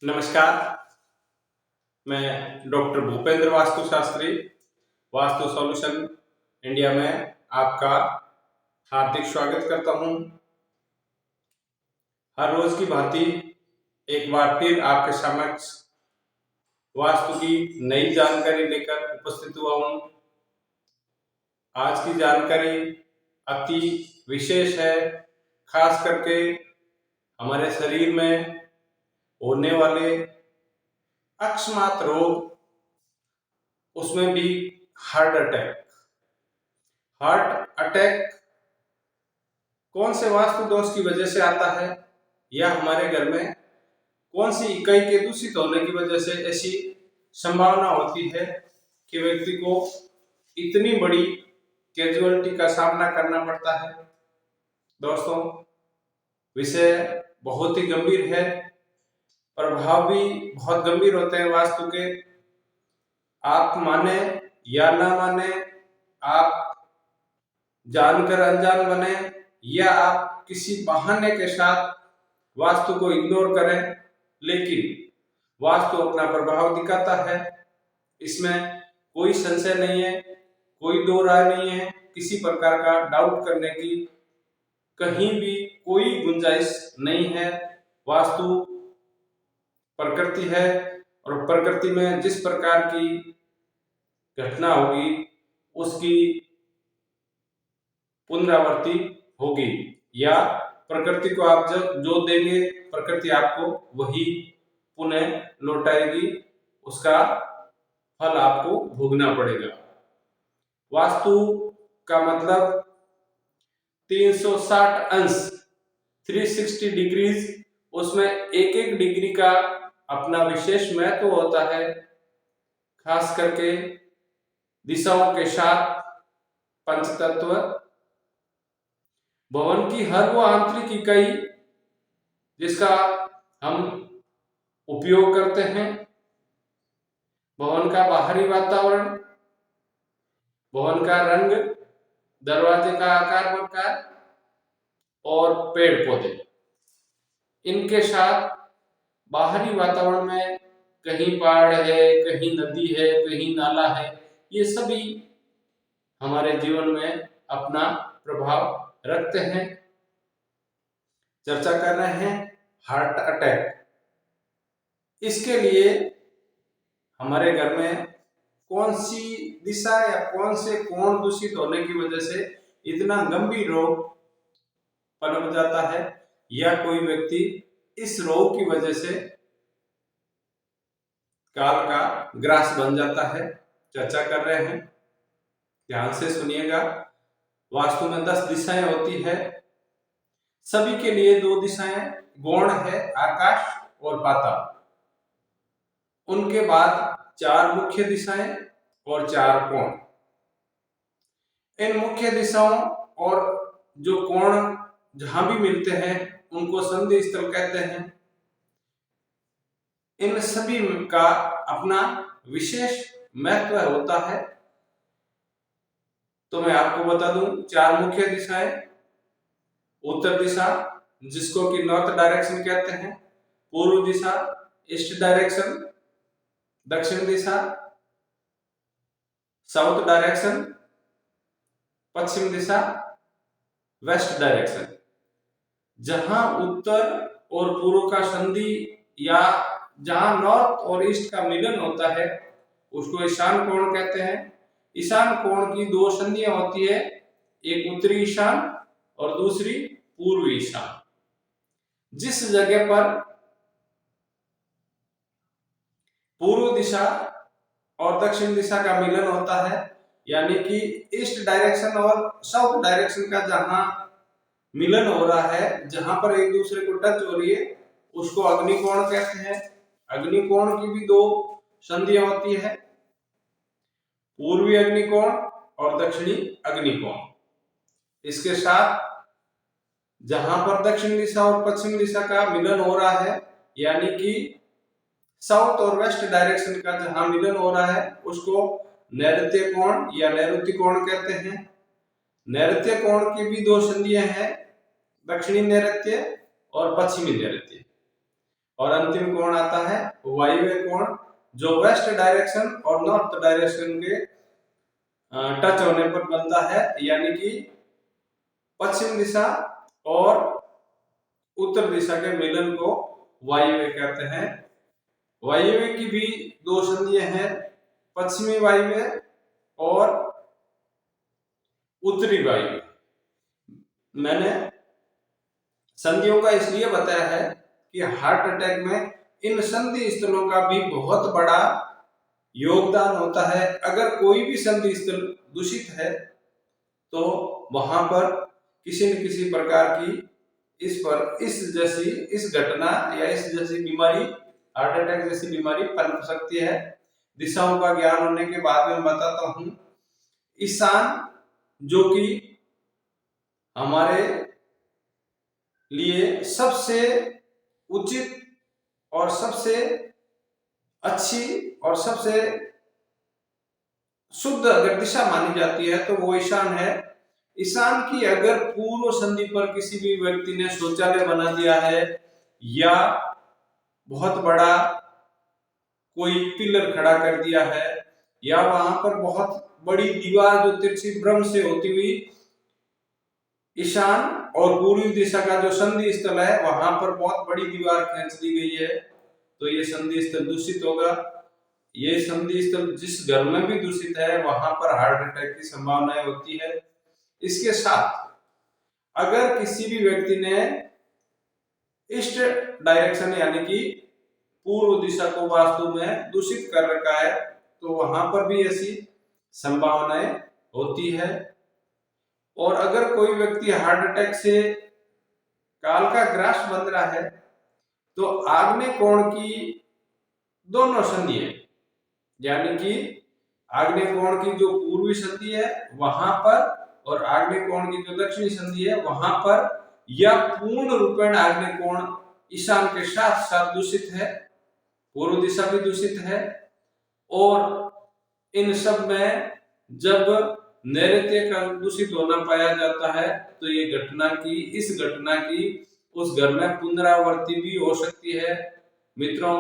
नमस्कार। मैं doctor Bhupendra vastu Shastri vastu solution India में आपका हार्दिक स्वागत करता हूं। हर रोज की भांति एक बार फिर आपके समक्ष वास्तु की नई जानकारी लेकर उपस्थित हुआ हूं। आज की जानकारी अति विशेष है, खास करके हमारे शरीर में होने वाले अकस्मात रोग, उसमें भी हार्ट अटैक। हार्ट अटैक कौन से वास्तु दोष की वजह से आता है, या हमारे घर में कौन सी इकाई के दूषित होने की वजह से ऐसी संभावना होती है कि व्यक्ति को इतनी बड़ी कैजुअलिटी का सामना करना पड़ता है। दोस्तों, विषय बहुत ही गंभीर है, प्रभाव भी बहुत गंभीर होते हैं वास्तु के। आप माने या ना माने, आप जानकर अनजान बने, या आप किसी बहाने के साथ वास्तु को इग्नोर करें, लेकिन वास्तु अपना प्रभाव दिखाता है। इसमें कोई संशय नहीं है, कोई दो राय नहीं है, किसी प्रकार का डाउट करने की कहीं भी कोई गुंजाइश नहीं है। वास्तु प्रकृति है, और प्रकृति में जिस प्रकार की घटना होगी उसकी पुनरावृत्ति होगी, या प्रकृति को आप जो देंगे प्रकृति आपको वही पुनः लौटाएगी, उसका फल आपको भोगना पड़ेगा। वास्तु का मतलब 360 अंश 360 डिग्रीज, उसमें एक एक डिग्री का अपना विशेष महत्व होता है, खास करके दिशाओं के साथ पंचतत्व। भवन की हर वो आंतरिक इकाई जिसका हम उपयोग करते हैं, भवन का बाहरी वातावरण, भवन का रंग, दरवाजे का आकार प्रकार और पेड़ पौधे, इनके साथ बाहरी वातावरण में कहीं पहाड़ है, कहीं नदी है, कहीं नाला है, ये सभी हमारे जीवन में अपना प्रभाव रखते हैं। चर्चा कर रहे हैं हार्ट अटैक। इसके लिए हमारे घर में कौन सी दिशा या कौन से कोण दूषित होने की वजह से इतना गंभीर रोग पनप जाता है, या कोई व्यक्ति इस रोग की वजह से काल का ग्रास बन जाता है, चर्चा कर रहे हैं। ध्यान से सुनिएगा। वास्तु में 10 दिशाएं होती है। सभी के लिए 2 दिशाएं गौण है, आकाश और पाताल। उनके बाद 4 मुख्य दिशाएं और 4 कोण। इन मुख्य दिशाओं और जो कोण जहां भी मिलते हैं उनको संधि स्थल कहते हैं। इन सभी का अपना विशेष महत्व होता है। तो मैं आपको बता दूं, 4 मुख्य दिशाएं: उत्तर दिशा जिसको कि नॉर्थ डायरेक्शन कहते हैं, पूर्व दिशा ईस्ट डायरेक्शन, दक्षिण दिशा साउथ डायरेक्शन, पश्चिम दिशा वेस्ट डायरेक्शन। जहां उत्तर और पूर्व का संधि, या जहां नॉर्थ और ईस्ट का मिलन होता है, उसको ईशान कोण कहते हैं। ईशान कोण की 2 संधियां होती है, एक उत्तरी ईशान और दूसरी पूर्वी ईशान। जिस जगह पर पूर्व दिशा और दक्षिण दिशा का मिलन होता है, यानी कि ईस्ट डायरेक्शन और साउथ डायरेक्शन का जहां मिलन हो रहा है, जहां पर एक दूसरे को टच हो रही है, उसको अग्निकोण कहते हैं। अग्निकोण की भी 2 संधियां होती है, पूर्वी अग्निकोण और दक्षिणी अग्निकोण। इसके साथ जहां पर दक्षिण दिशा और पश्चिम दिशा का मिलन हो रहा है, यानी कि साउथ और वेस्ट डायरेक्शन का जहां मिलन हो रहा है, उसको नैऋत्य कोण या नैऋत्य कोण कहते हैं। नैऋत्य कोण की भी 2 संधियां हैं, दक्षिणी नैऋत्य और पश्चिमी नैऋत्य। और अंतिम कोण आता है वायव्य कोण, जो वेस्ट डायरेक्शन और नॉर्थ डायरेक्शन के टच होने पर बनता है, यानी कि पश्चिम दिशा और उत्तर दिशा के मिलन को वायव्य कहते हैं। वायव्य की भी दो संधियां हैं, पश्चिमी वायव्य और उत्तरी वायव्य। मैंने संधियों का इसलिए बताया है कि हार्ट अटैक में इन संधि स्थलों का भी बहुत बड़ा योगदान होता है। अगर कोई भी संधि स्थल दूषित है तो वहां पर किसी न किसी प्रकार की इस घटना या इस जैसी बीमारी, हार्ट अटैक जैसी बीमारी पनप सकती है। दिशाओं का ज्ञान होने के बाद में बताता हूं। ईशान, जो कि हमारे लिए सबसे उचित और सबसे अच्छी और सबसे शुद्ध अगर दिशा मानी जाती है तो वो ईशान है। ईशान की अगर पूर्व संधि पर किसी भी व्यक्ति ने शौचालय बना दिया है या बहुत बड़ा कोई पिलर खड़ा कर दिया है या वहां पर बहुत बड़ी दीवार जो तिरछी ब्रह्म से होती हुई ईशान और पूर्वी दिशा का जो संधि स्थल है वहां पर बहुत बड़ी दीवार खींच दी गई है, तो ये संधि स्थल दूषित होगा। ये संधि स्थल जिस घर में भी दूषित है वहां पर हार्ट अटैक की संभावनाएं होती है। इसके साथ अगर किसी भी व्यक्ति ने ईस्ट डायरेक्शन यानी कि पूर्व दिशा को वास्तु में दूषित कर रखा है तो वहां पर भी ऐसी संभावनाएं होती है। और अगर कोई व्यक्ति हार्ट अटैक से काल का ग्रास बन रहा है तो आग्नेय कोण की दोनों संधि है, यानी कि आग्नेय कोण की जो पूर्वी संधि है वहां पर और आग्नेय कोण की जो दक्षिणी संधि है वहां पर, या पूर्ण रूपेण आग्नेय कोण ईशान के साथ साथ दूषित है, पूर्व दिशा भी दूषित है। और इन सब में जब नैऋत्य का दूषित होना पाया जाता है तो ये इस घटना की उस घर में पुनरावृत्ति भी हो सकती है। मित्रों,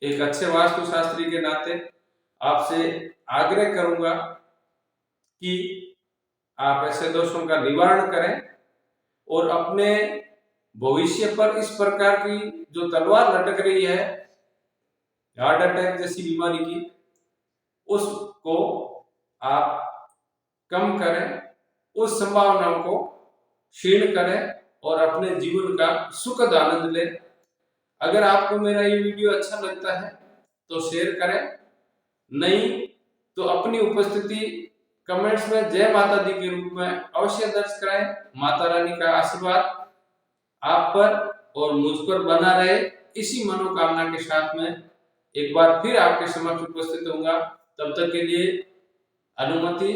एक अच्छे वास्तुशास्त्री के नाते आपसे आग्रह करूंगा कि आप ऐसे दोषों का निवारण करें और अपने भविष्य पर इस प्रकार की जो तलवार लटक रही है हार्ट अटैक जैसी बीमारी की, उसको आप कम करें, उस संभावनाओं को क्षीण करें और अपने जीवन का सुखद आनंद लें। अगर आपको मेरा ये वीडियो अच्छा लगता है तो शेयर करें, नहीं तो अपनी उपस्थिति कमेंट्स में जय माता दी के रूप में अवश्य दर्ज कराएं। माता रानी का आशीर्वाद आप पर और मुझ पर बना रहे, इसी मनोकामना के साथ में एक बार फिर आपके समक्ष उपस्थित होऊंगा। तब तक के लिए अनुमति,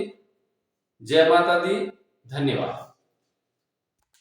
जय माता दी, धन्यवाद।